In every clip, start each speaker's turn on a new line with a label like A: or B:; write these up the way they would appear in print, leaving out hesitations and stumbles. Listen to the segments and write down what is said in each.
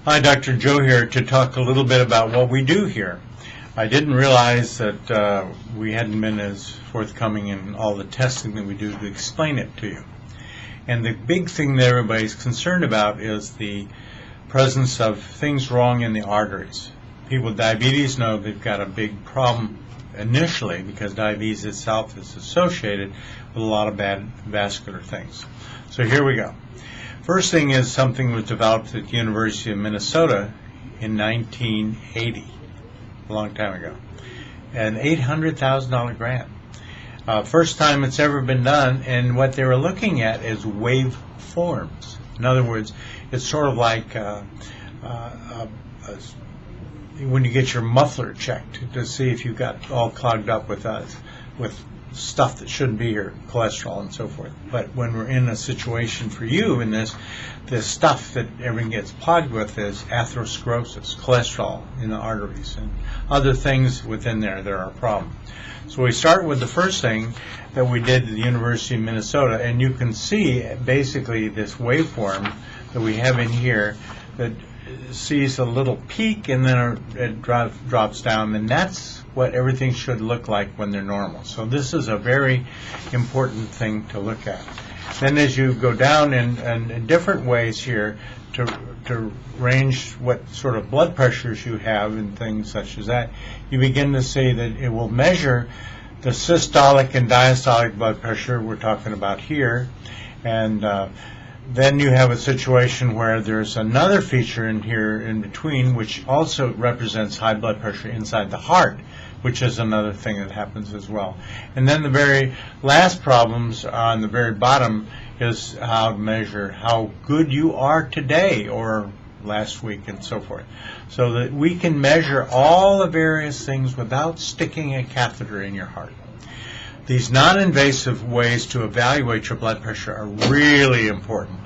A: Hi, Dr. Joe here to talk a little bit about what we do here. I didn't realize that we hadn't been as forthcoming in all the testing that we do to explain it to you. And the big thing that everybody's concerned about is the presence of things wrong in the arteries. People with diabetes know they've got a big problem initially because diabetes itself is associated with a lot of bad vascular things. So here we go. First thing is something was developed at the University of Minnesota in 1980, a long time ago, an $800,000 grant. First time it's ever been done, and what they were looking at is waveforms. In other words, it's sort of like when you get your muffler checked to see if you got all clogged up with stuff that shouldn't be here, cholesterol and so forth. But when we're in a situation for you in this stuff that everything gets plugged with is atherosclerosis, cholesterol in the arteries, and other things within there that are a problem. So we start with the first thing that we did at the University of Minnesota, and you can see basically this waveform that we have in here that sees a little peak and then it drops down, and that's what everything should look like when they're normal. So this is a very important thing to look at. Then as you go down in different ways here to range what sort of blood pressures you have and things such as that, you begin to see that it will measure the systolic and diastolic blood pressure we're talking about here, and then you have a situation where there's another feature in here in between which also represents high blood pressure inside the heart, which is another thing that happens as well. And then the very last problems on the very bottom is how to measure how good you are today or last week and so forth, so that we can measure all the various things without sticking a catheter in your heart. These non-invasive ways to evaluate your blood pressure are really important.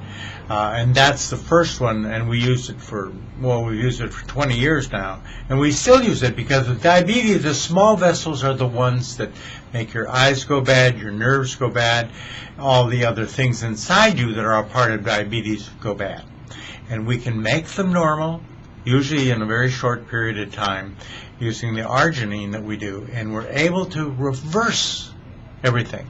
A: And that's the first one, and we use it for 20 years now. And we still use it because with diabetes, the small vessels are the ones that make your eyes go bad, your nerves go bad, all the other things inside you that are a part of diabetes go bad. And we can make them normal, usually in a very short period of time, using the arginine that we do, and we're able to reverse everything.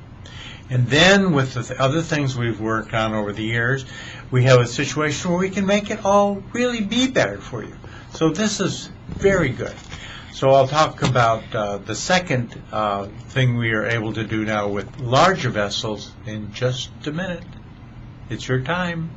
A: And then with the other things we've worked on over the years, we have a situation where we can make it all really be better for you. So this is very good. So I'll talk about the second thing we are able to do now with larger vessels in just a minute. It's your time.